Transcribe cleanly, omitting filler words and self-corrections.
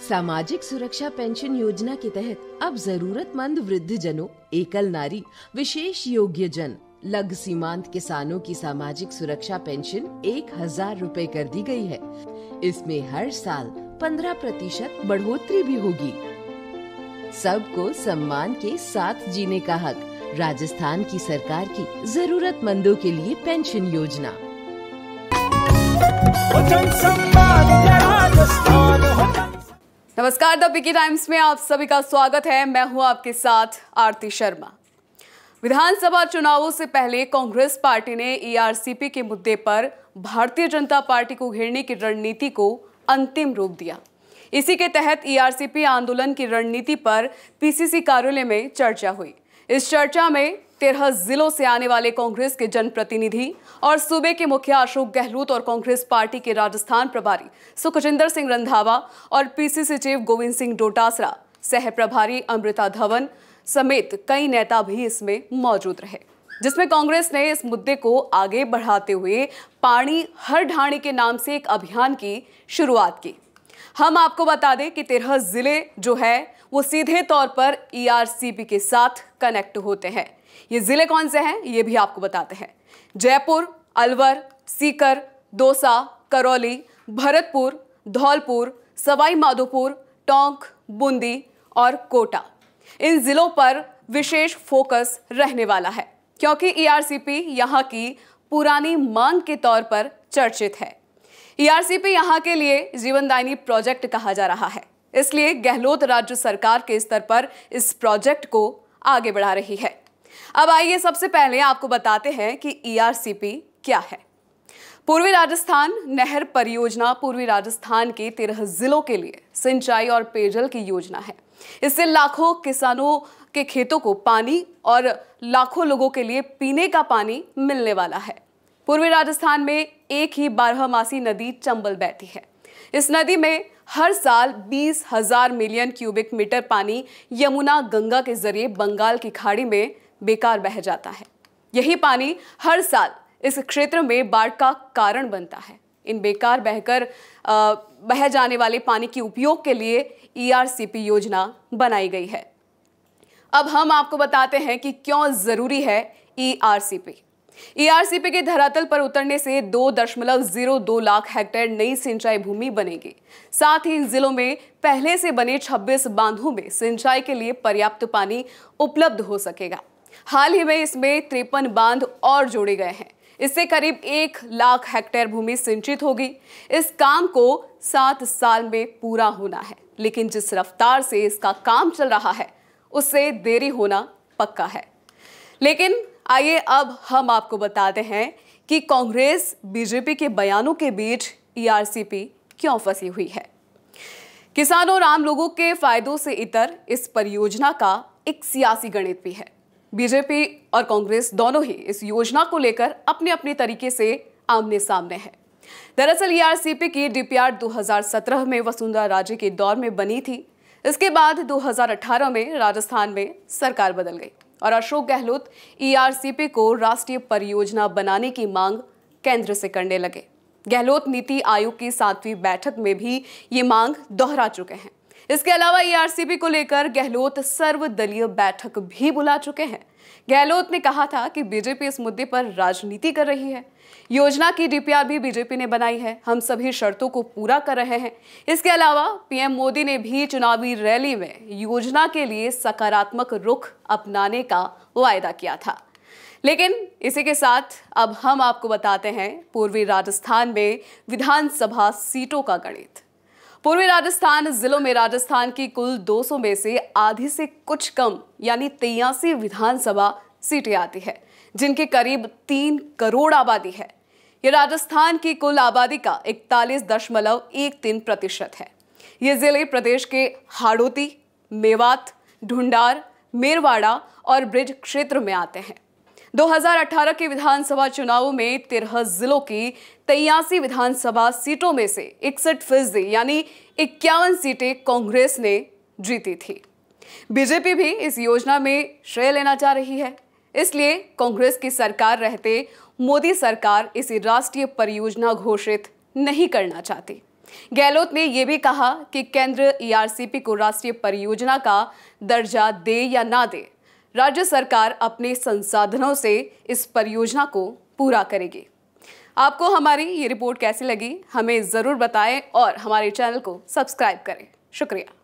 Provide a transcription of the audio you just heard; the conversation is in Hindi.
सामाजिक सुरक्षा पेंशन योजना के तहत अब जरूरतमंद वृद्धजनों, एकल नारी, विशेष योग्य जन, लघु सीमांत किसानों की सामाजिक सुरक्षा पेंशन 1000 रूपए कर दी गई है। इसमें हर साल 15% बढ़ोतरी भी होगी। सबको सम्मान के साथ जीने का हक, राजस्थान की सरकार की जरूरतमंदों के लिए पेंशन योजना। नमस्कार, द पिकी टाइम्स में आप सभी का स्वागत है। मैं हूं आपके साथ आरती शर्मा। विधानसभा चुनावों से पहले कांग्रेस पार्टी ने ईआरसीपी के मुद्दे पर भारतीय जनता पार्टी को घेरने की रणनीति को अंतिम रूप दिया। इसी के तहत ईआरसीपी आंदोलन की रणनीति पर पीसीसी कार्यालय में चर्चा हुई। इस चर्चा में 13 जिलों से आने वाले कांग्रेस के जनप्रतिनिधि और सूबे के मुखिया अशोक गहलोत और कांग्रेस पार्टी के राजस्थान प्रभारी सुखजिंदर सिंह रंधावा और पीसीसी चीफ गोविंद सिंह डोटासरा, सह प्रभारी अमृता धवन समेत कई नेता भी इसमें मौजूद रहे, जिसमें कांग्रेस ने इस मुद्दे को आगे बढ़ाते हुए पानी हर ढाणी के नाम से एक अभियान की शुरुआत की। हम आपको बता दें कि 13 जिले जो है वो सीधे तौर पर ईआरसीपी के साथ कनेक्ट होते हैं। ये जिले कौन से हैं ये भी आपको बताते हैं। जयपुर, अलवर, सीकर, दौसा, करौली, भरतपुर, धौलपुर, सवाई माधोपुर, टोंक, बूंदी और कोटा। इन जिलों पर विशेष फोकस रहने वाला है, क्योंकि ईआरसीपी यहाँ की पुरानी मांग के तौर पर चर्चित है। ईआरसीपी यहाँ के लिए जीवनदायिनी प्रोजेक्ट कहा जा रहा है, इसलिए गहलोत राज्य सरकार के स्तर पर इस प्रोजेक्ट को आगे बढ़ा रही है। अब आइए सबसे पहले आपको बताते हैं कि ईआरसीपी क्या है। पूर्वी राजस्थान नहर परियोजना पूर्वी राजस्थान के 13 जिलों के लिए सिंचाई और पेयजल की योजना है। इससे लाखों किसानों के खेतों को पानी और लाखों लोगों के लिए पीने का पानी मिलने वाला है। पूर्वी राजस्थान में एक ही 12मासी नदी चंबल बहती है। इस नदी में हर साल 20,000 मिलियन क्यूबिक मीटर पानी यमुना गंगा के जरिए बंगाल की खाड़ी में बेकार बह जाता है। यही पानी हर साल इस क्षेत्र में बाढ़ का कारण बनता है। इन बेकार बह जाने वाले पानी के उपयोग के लिए ईआरसीपी योजना बनाई गई है। अब हम आपको बताते हैं कि क्यों जरूरी है ईआरसीपी। ईआरसीपी के धरातल पर उतरने से 2.02 लाख हेक्टेयर नई सिंचाई भूमि बनेगी। साथ ही इन जिलों में पहले से बने 26 बांधों में सिंचाई के लिए पर्याप्त पानी उपलब्ध हो सकेगा। हाल ही में इसमें 53 बांध और जोड़े गए हैं। इससे करीब 1 लाख हेक्टेयर भूमि सिंचित होगी। इस काम को 7 साल में पूरा होना है, लेकिन जिस रफ्तार से इसका काम चल रहा है उससे देरी होना पक्का है। लेकिन आइए अब हम आपको बताते हैं कि कांग्रेस बीजेपी के बयानों के बीच ईआरसीपी क्यों फंसी हुई है। किसानों और आम लोगों के फायदों से इतर इस परियोजना का एक सियासी गणित भी है। बीजेपी और कांग्रेस दोनों ही इस योजना को लेकर अपने अपने तरीके से आमने सामने है। दरअसल ईआरसीपी की डीपीआर 2017 में वसुंधरा राजे के दौर में बनी थी। इसके बाद 2018 में राजस्थान में सरकार बदल गई और अशोक गहलोत ईआरसीपी को राष्ट्रीय परियोजना बनाने की मांग केंद्र से करने लगे। गहलोत नीति आयोग की 7वीं बैठक में भी ये मांग दोहरा चुके हैं। इसके अलावा ईआरसीपी को लेकर गहलोत सर्वदलीय बैठक भी बुला चुके हैं। गहलोत ने कहा था कि बीजेपी इस मुद्दे पर राजनीति कर रही है। योजना की डीपीआर भी बीजेपी ने बनाई है। हम सभी शर्तों को पूरा कर रहे हैं। इसके अलावा पीएम मोदी ने भी चुनावी रैली में योजना के लिए सकारात्मक रुख अपनाने का वायदा किया था। लेकिन इसी के साथ अब हम आपको बताते हैं पूर्वी राजस्थान में विधानसभा सीटों का गणित। पूर्वी राजस्थान जिलों में राजस्थान की कुल 200 में से आधी से कुछ कम यानी 83 विधानसभा सीटें आती है, जिनके करीब 3 करोड़ आबादी है। ये राजस्थान की कुल आबादी का 41.13% है। ये जिले प्रदेश के हाड़ौती, मेवात, ढूंढार, मेरवाड़ा और ब्रिज क्षेत्र में आते हैं। 2018 के विधानसभा चुनावों में 13 जिलों की 83 विधानसभा सीटों में से 61% यानी 51 सीटें कांग्रेस ने जीती थी। बीजेपी भी इस योजना में श्रेय लेना चाह रही है। इसलिए कांग्रेस की सरकार रहते मोदी सरकार इसे राष्ट्रीय परियोजना घोषित नहीं करना चाहती। गहलोत ने यह भी कहा कि केंद्र ईआरसीपी को राष्ट्रीय परियोजना का दर्जा दे या ना दे, राज्य सरकार अपने संसाधनों से इस परियोजना को पूरा करेगी। आपको हमारी ये रिपोर्ट कैसी लगी, हमें जरूर बताएं और हमारे चैनल को सब्सक्राइब करें। शुक्रिया।